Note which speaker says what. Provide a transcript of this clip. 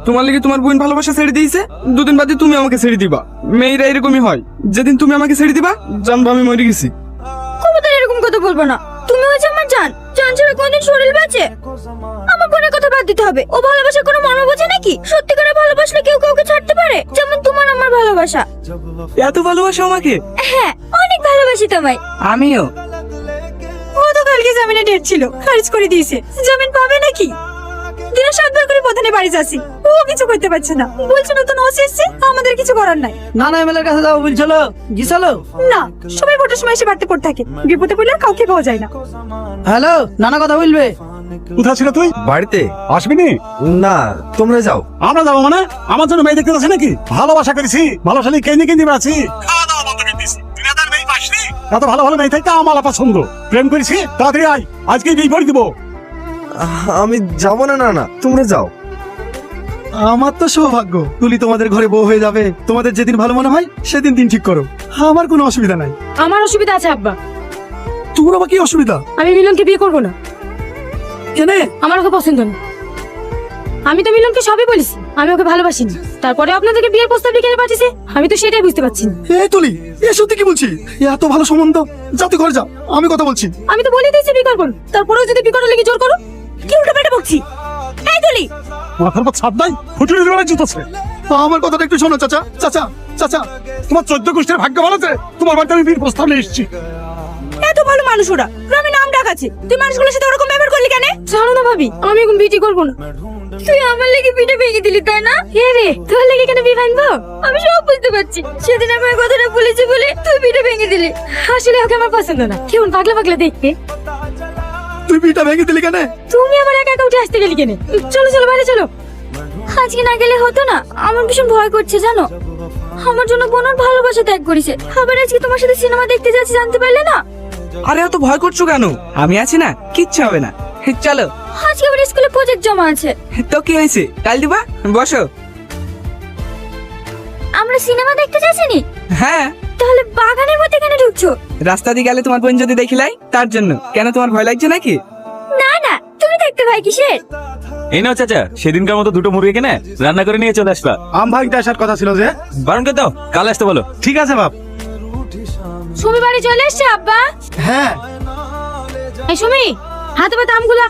Speaker 1: তোমার লেগে তোমার বোন ভালোবাসা ছেড়ে দিয়েছে, দুদিন বাদে তুমি আমাকে ছেড়ে দিবা। মেয়েরা এরকমই হয়, যেদিন তুমি আমাকে ছেড়ে দিবা জানবো আমি মরে গেছি।
Speaker 2: কবুতর এরকম কথা বলবো না, তুমি হচ্ছে আমার জান, জান ছাড়া কোনদিন শরীর বাঁচে? আমার বোনের কথা বাদ দিতে হবে, ও ভালোবাসা কোনো মর্ম বোঝে নাকি? সত্যি করে ভালোবাসলে কেউ কাউকে ছাড়তে পারে? যেমন তোমার আমার ভালোবাসা।
Speaker 1: এত ভালোবাসো আমাকে?
Speaker 2: হ্যাঁ, অনেক ভালোবাসি তোমায়।
Speaker 1: আমিও।
Speaker 2: গতকালকে জামিনে ডেট ছিল, খারিজ করে দিয়েছে। জামিন পাবে নাকি? দিনে 7 বার করে প্রধানের বাড়ি যাচ্ছি, ও কিছু করতে পারছে না। বলছে নতুন ওসি এসেছে, আমাদের কিছু করার নাই।
Speaker 3: নানা এমএলএর কাছে যাও বলছিল, গিয়েছিল?
Speaker 2: না, সবাই ভোটের সময় এসে বাড়তে পড়ে থাকে, বিপদে পড়লে আর কাউকে পাওয়া যায় না।
Speaker 3: হ্যালো, নানা কথা বলবে?
Speaker 4: কোথায় ছিল তুই?
Speaker 5: বাড়িতে।
Speaker 4: আসবিনি?
Speaker 5: না, তোমরা যাও।
Speaker 4: আমরা যাবো মানে? আমার জন্য মেয়ে দেখতে যাচ্ছে নাকি? ভালোবাসা করেছি, ভালোবাসা কেন্দি কেন্দি বেড়াচ্ছি। এত ভালো ভালো মেয়ে থেকে আমার পছন্দ। প্রেম করেছি, তাড়াতাড়ি আয়, আজকে বিয়ে করে দিব।
Speaker 5: আমি যাবো না, না তোমরা যাও।
Speaker 6: আমার তো সৌভাগ্য, তুলি তোমাদের ঘরে বউ হয়ে যাবে। তোমাদের যেদিন ভালো মনে হয় সেদিন দিন ঠিক করো, আমার কোনো অসুবিধা নাই।
Speaker 2: আমার অসুবিধা আছে আব্বা,
Speaker 6: তোমার আবার কি অসুবিধা?
Speaker 2: আমি মিলনকে বিয়ে করব না।
Speaker 6: কেনে?
Speaker 2: আমার ওকে পছন্দ না। আমি তো মিলনকে সবই বলেছি, আমি ওকে ভালোবাসি না। তারপরে আপনাদেরকে বিয়ের প্রস্তাব লিখে পাঠিয়েছে, আমি তো সেটাই বুঝতে পারছি না।
Speaker 6: এই তুলি, এ সত্যি কি বলছি? এত ভালো সম্বন্ধ, যাও তুই ঘরে যাও, আমি কথা বলছি।
Speaker 2: আমি তো বলে দিয়েছি বিয়ে করব না, তারপরেও যদি বিয়ে করার লেগে জোর করো, কি উল্টো পেটে বকছি? এই তুলি,
Speaker 4: মাথার পর ছাদ নাই, ফুটুরি বেড়ায় জুতেছে।
Speaker 6: আমার কথাটা একটু শোনো চাচা। চাচা, চাচা,
Speaker 4: তোমার 14 গোষ্ঠীর ভাগ্য ভালো যে তোমার বাড়িতে আমি বিয়ের প্রস্তাব নিয়ে এসেছি।
Speaker 2: এত ভালো মানুষ ওরা, গ্রামে নাম ডাকাচ্ছে, তুই মানুষগুলোর সাথে ওরকম ব্যবহার করলি কেন? জানো না ভাবি, আমি এখন বিয়ে করব না। তুই আমার লেগে বিয়েটা ভেঙে দিলি তাই না? হে রে, তোর লেগে কেন বিয়ে ভাঙবো? আমি সব বুঝতে পারছি, সেদিন আমার কথাটা বলেছি বলে তুই বিয়েটা ভেঙে দিলি। আসলে ওকে আমার পছন্দ না, কেমন পাগলা পাগলা দেখতে।
Speaker 6: তুই বিটা ভেঙে দিলি কেন?
Speaker 2: তুমি আমার একা একা উঠে আসতে গেলি কেন? চলো চলো বাইরে চলো। আজকে না গেলে হতো না, আমার ভীষণ ভয় করছে জানো। আমার জন্য বোন ওর ভালোবাসা ত্যাগ করেছে, আবার আজকে তোমার সাথে সিনেমা দেখতে যাচ্ছি, জানতে পারলে না?
Speaker 1: আরে এত ভয় করছো কেন? আমি আছি না, কিচ্ছু হবে না। চলো।
Speaker 2: আজকে আবার স্কুলে প্রজেক্ট জমা আছে।
Speaker 1: তো কি হয়েছে, কাল দিবা, বসো।
Speaker 2: আমরা সিনেমা দেখতে যাচ্ছি?
Speaker 1: হ্যাঁ।
Speaker 2: তাহলে বাগানের মধ্যে কেন ঢুকছো?
Speaker 1: রাস্তা দিয়ে গেলে তোমার বোন যদি দেখিলাই, তার জন্য। কেন, তোমার ভয় লাগছে নাকি?
Speaker 2: না না, তুমি দেখতে ভাই কিসের?
Speaker 7: এই নাও চাচা, সেদিনকার মতো 2টো মুরগি কিনে রান্না করে নিয়ে চলে আসবা।
Speaker 6: আম ভাইটা আসার কথা ছিল যে।
Speaker 7: বারণ করে দাও, কাল আসতে বলো।
Speaker 6: ঠিক আছে বাপ।
Speaker 2: সুমি বাড়ি চলে এসছে আব্বা।
Speaker 6: হ্যাঁ।
Speaker 2: এই সুমি, হাতে পাতে আমগুলা